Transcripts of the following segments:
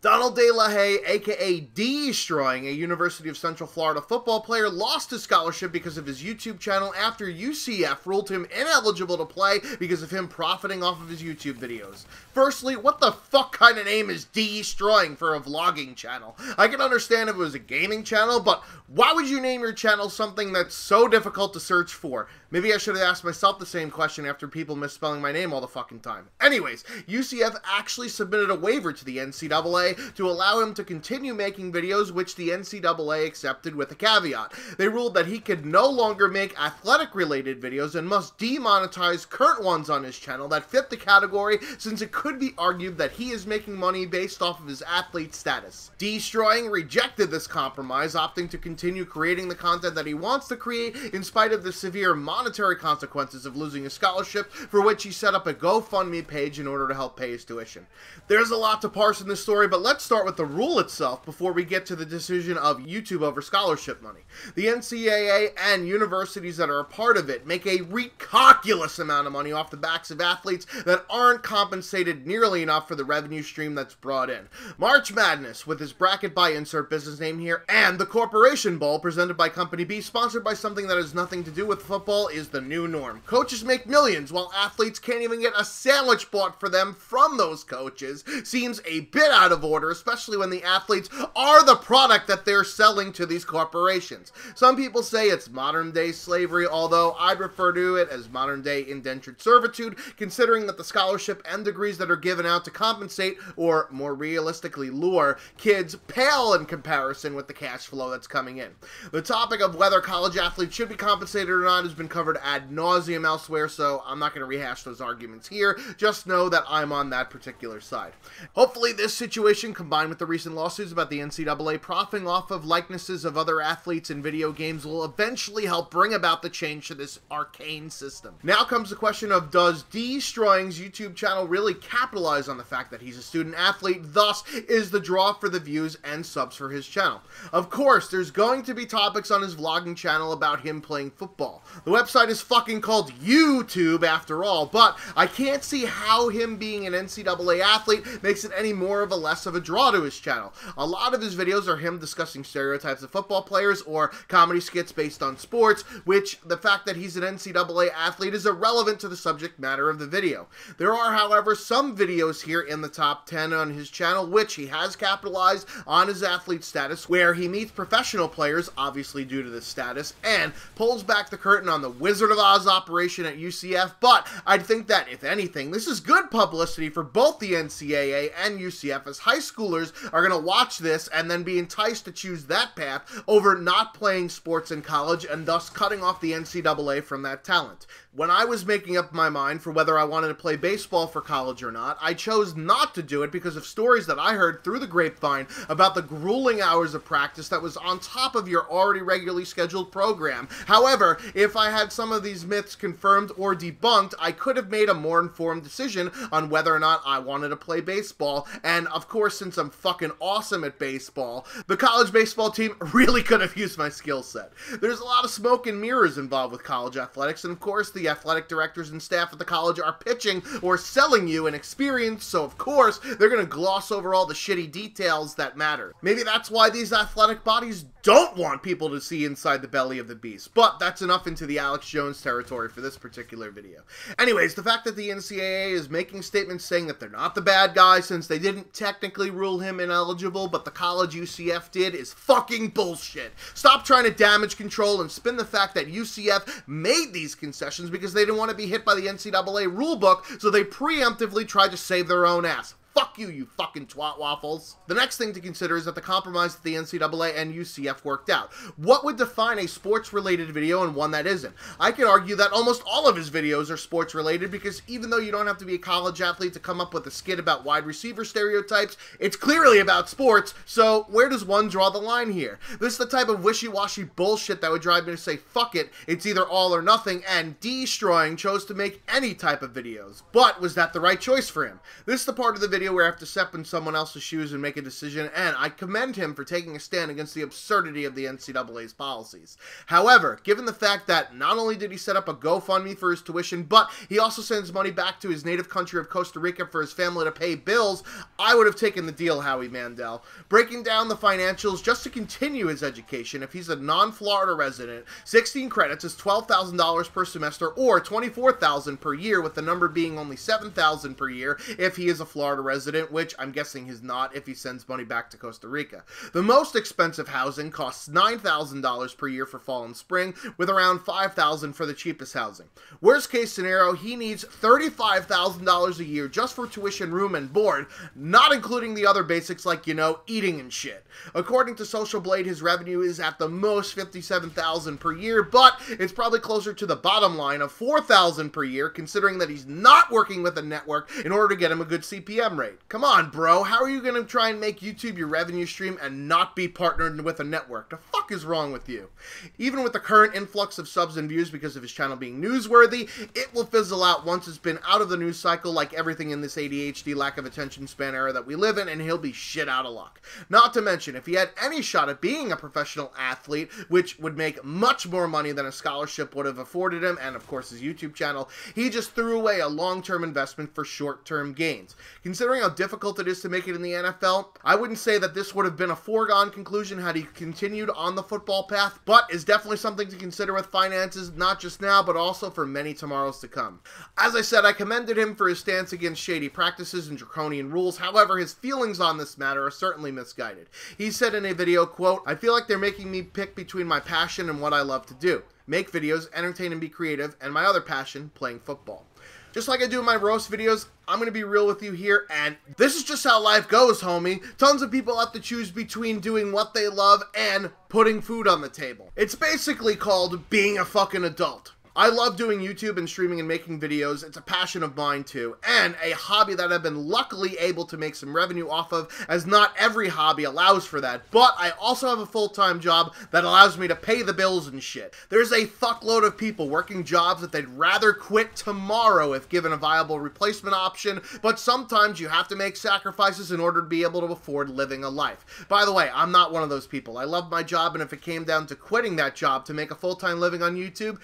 Donald De La Haye, aka Destroying, a University of Central Florida football player, lost his scholarship because of his YouTube channel after UCF ruled him ineligible to play because of him profiting off of his YouTube videos. Firstly, what the fuck kind of name is Destroying for a vlogging channel? I can understand if it was a gaming channel, but why would you name your channel something that's so difficult to search for? Maybe I should have asked myself the same question after people misspelling my name all the fucking time. Anyways, UCF actually submitted a waiver to the NCAA to allow him to continue making videos, which the NCAA accepted with a caveat. They ruled that he could no longer make athletic-related videos and must demonetize current ones on his channel that fit the category, since it could be argued that he is making money based off of his athlete status. Destroying rejected this compromise, opting to continue creating the content that he wants to create in spite of the severe monetary consequences of losing his scholarship, for which he set up a GoFundMe page in order to help pay his tuition. There's a lot to parse in this story, but let's start with the rule itself before we get to the decision of YouTube over scholarship money. The NCAA and universities that are a part of it make a ridiculous amount of money off the backs of athletes that aren't compensated nearly enough for the revenue stream that's brought in. March Madness, with his bracket by insert business name here, and the Corporation Bowl, presented by Company B, sponsored by something that has nothing to do with football, is the new norm. Coaches make millions, while athletes can't even get a sandwich bought for them from those coaches. Seems a bit out of order, especially when the athletes are the product that they're selling to these corporations. Some people say it's modern-day slavery, although I'd refer to it as modern-day indentured servitude, considering that the scholarship and degrees that are given out to compensate, or more realistically lure, kids pale in comparison with the cash flow that's coming in. The topic of whether college athletes should be compensated or not has been covered ad nauseum elsewhere, so I'm not going to rehash those arguments here. Just know that I'm on that particular side. Hopefully this situation, combined with the recent lawsuits about the NCAA profiting off of likenesses of other athletes in video games, will eventually help bring about the change to this arcane system. Now comes the question of, does Destroying's YouTube channel really capitalize on the fact that he's a student athlete, thus is the draw for the views and subs for his channel? Of course, there's going to be topics on his vlogging channel about him playing football. The website is fucking called YouTube after all, but I can't see how him being an NCAA athlete makes it any more of a less of a draw to his channel. A lot of his videos are him discussing stereotypes of football players or comedy skits based on sports, which the fact that he's an NCAA athlete is irrelevant to the subject matter of the video. There are, however, some videos here in the top 10 on his channel which he has capitalized on his athlete status, where he meets professional players, obviously due to this status, and pulls back the curtain on the Wizard of Oz operation at UCF, but I'd think that, if anything, this is good publicity for both the NCAA and UCF, as high schoolers are going to watch this and then be enticed to choose that path over not playing sports in college and thus cutting off the NCAA from that talent. When I was making up my mind for whether I wanted to play baseball for college or not, I chose not to do it because of stories that I heard through the grapevine about the grueling hours of practice that was on top of your already regularly scheduled program. However, if I had some of these myths confirmed or debunked, I could have made a more informed decision on whether or not I wanted to play baseball, and of course, since I'm fucking awesome at baseball, the college baseball team really could have used my skill set. There's a lot of smoke and mirrors involved with college athletics, and of course, the athletic directors and staff at the college are pitching or selling you an experience, so of course, they're going to gloss over all the shitty details that matter. Maybe that's why these athletic bodies don't want people to see inside the belly of the beast, but that's enough into the Alex Jones territory for this particular video. Anyways, the fact that the NCAA is making statements saying that they're not the bad guy since they didn't technically rule him ineligible, but the college UCF did, is fucking bullshit. Stop trying to damage control and spin the fact that UCF made these concessions because they didn't want to be hit by the NCAA rulebook, so they preemptively tried to save their own ass. Fuck you, you fucking twat waffles. The next thing to consider is that the compromise that the NCAA and UCF worked out. What would define a sports-related video and one that isn't? I could argue that almost all of his videos are sports-related because even though you don't have to be a college athlete to come up with a skit about wide receiver stereotypes, it's clearly about sports, so where does one draw the line here? This is the type of wishy-washy bullshit that would drive me to say, fuck it, it's either all or nothing, and Destroying chose to make any type of videos. But was that the right choice for him? This is the part of the video video where I have to step in someone else's shoes and make a decision, and I commend him for taking a stand against the absurdity of the NCAA's policies. However, given the fact that not only did he set up a GoFundMe for his tuition, but he also sends money back to his native country of Costa Rica for his family to pay bills, I would have taken the deal, Howie Mandel. Breaking down the financials, just to continue his education, if he's a non-Florida resident, 16 credits is $12,000 per semester, or $24,000 per year, with the number being only $7,000 per year if he is a Florida resident, which I'm guessing he's not if he sends money back to Costa Rica. The most expensive housing costs $9,000 per year for fall and spring, with around $5,000 for the cheapest housing. Worst case scenario, he needs $35,000 a year just for tuition, room, and board, not including the other basics like, you know, eating and shit. According to Social Blade, his revenue is at the most $57,000 per year, but it's probably closer to the bottom line of $4,000 per year, considering that he's not working with a network in order to get him a good CPM rate. Come on, bro, how are you going to try and make YouTube your revenue stream and not be partnered with a network? The fuck is wrong with you? Even with the current influx of subs and views because of his channel being newsworthy, it will fizzle out once it's been out of the news cycle like everything in this ADHD lack of attention span era that we live in, and he'll be shit out of luck. Not to mention, if he had any shot at being a professional athlete, which would make much more money than a scholarship would have afforded him, and of course his YouTube channel, he just threw away a long-term investment for short-term gains. Considering how difficult it is to make it in the NFL, I wouldn't say that this would have been a foregone conclusion had he continued on the football path, but is definitely something to consider with finances, not just now, but also for many tomorrows to come. As I said, I commended him for his stance against shady practices and draconian rules. However, his feelings on this matter are certainly misguided. He said in a video, quote, "I feel like they're making me pick between my passion and what I love to do. Make videos, entertain and be creative, and my other passion, playing football." Just like I do in my roast videos, I'm going to be real with you here, and this is just how life goes, homie. Tons of people have to choose between doing what they love and putting food on the table. It's basically called being a fucking adult. I love doing YouTube and streaming and making videos. It's a passion of mine too, and a hobby that I've been luckily able to make some revenue off of, as not every hobby allows for that, but I also have a full-time job that allows me to pay the bills and shit. There's a fuckload of people working jobs that they'd rather quit tomorrow if given a viable replacement option, but sometimes you have to make sacrifices in order to be able to afford living a life. By the way, I'm not one of those people. I love my job, and if it came down to quitting that job to make a full-time living on YouTube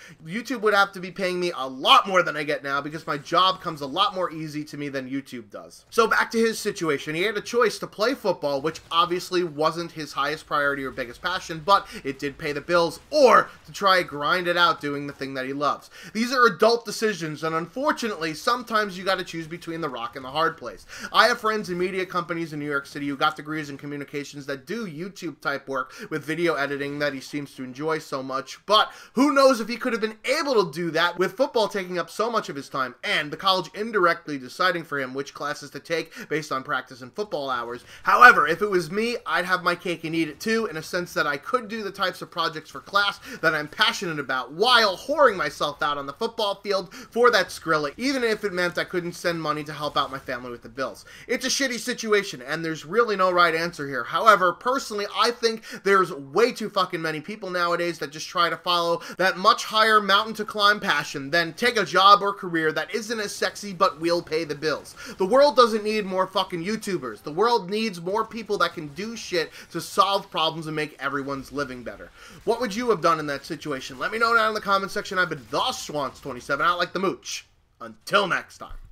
would have to be paying me a lot more than I get now because my job comes a lot more easy to me than YouTube does. So back to his situation. He had a choice to play football, which obviously wasn't his highest priority or biggest passion, but it did pay the bills, or to try and grind it out doing the thing that he loves. These are adult decisions, and unfortunately, sometimes you got to choose between the rock and the hard place. I have friends in media companies in New York City who got degrees in communications that do YouTube type work with video editing that he seems to enjoy so much, but who knows if he could have been able to do that with football taking up so much of his time and the college indirectly deciding for him which classes to take based on practice and football hours. However, if it was me, I'd have my cake and eat it too, in a sense that I could do the types of projects for class that I'm passionate about while whoring myself out on the football field for that Skrilla, even if it meant I couldn't send money to help out my family with the bills. It's a shitty situation, and there's really no right answer here. However, personally, I think there's way too fucking many people nowadays that just try to follow that much higher mountain to climb passion, then take a job or career that isn't as sexy but will pay the bills. The world doesn't need more fucking YouTubers. The world needs more people that can do shit to solve problems and make everyone's living better. What would you have done in that situation? Let me know down in the comment section. I've been the Schwantz27, out like the mooch. Until next time.